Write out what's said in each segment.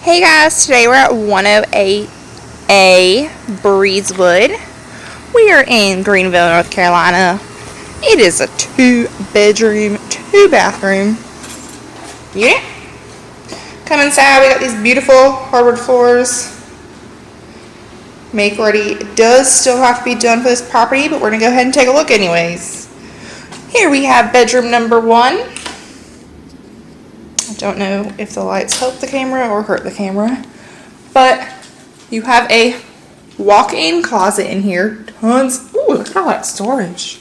Hey guys, today we're at 108A Breezewood. We are in Greenville, North Carolina. It is a 2-bedroom, 2-bathroom unit. Come inside, we got these beautiful hardwood floors. Make ready. It does still have to be done for this property, but we're going to go ahead and take a look anyways. Here we have bedroom number 1. I don't know if the lights help the camera or hurt the camera, but you have a walk-in closet in here. Tons. Ooh, look at all that storage.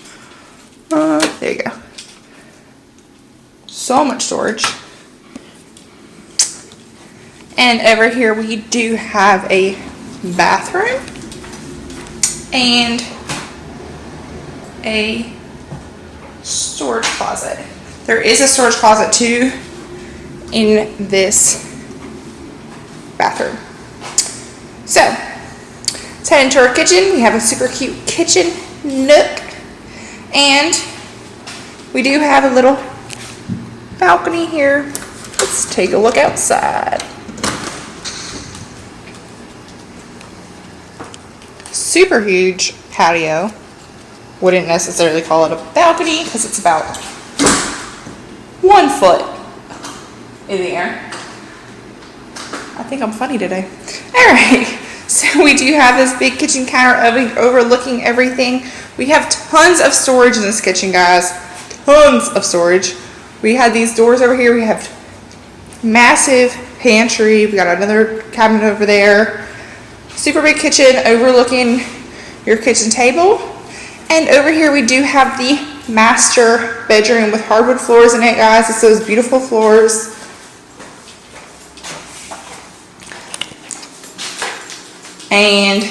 There you go. So much storage. And over here we do have a bathroom and a storage closet. There is a storage closet too in this bathroom. So let's head into our kitchen. We have a super cute kitchen nook, and we do have a little balcony here. Let's take a look outside. Super huge patio. Wouldn't necessarily call it a balcony because it's about 1 foot in the air. I think I'm funny today. Alright, so we do have this big kitchen counter overlooking everything. We have tons of storage in this kitchen, guys. Tons of storage. We have these doors over here. We have massive pantry. We got another cabinet over there. Super big kitchen overlooking your kitchen table. And over here we do have the master bedroom with hardwood floors in it, guys. It's those beautiful floors. And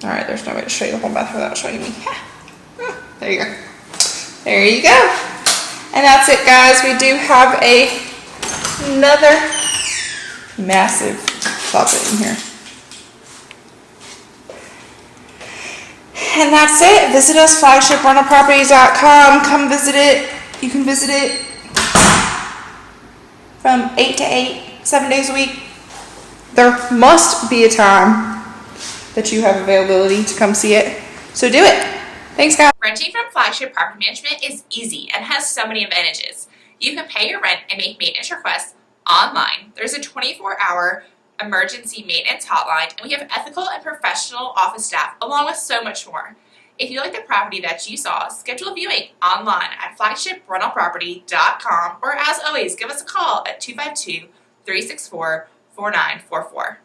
alright, there's no way to show you the whole bathroom without showing me. There you go. There you go. And that's it, guys. We do have another massive closet in here. And that's it. Visit us, flagshiprealproperties.com. Come visit it. You can visit it from 8 to 8, 7 days a week. There must be a time that you have availability to come see it. So do it. Thanks, guys. Renting from Flagship Property Management is easy and has so many advantages. You can pay your rent and make maintenance requests online. There's a 24-hour emergency maintenance hotline, and we have ethical and professional office staff along with so much more. If you like the property that you saw, schedule a viewing online at flagshiprealproperty.com, or as always, give us a call at 252-364-4944.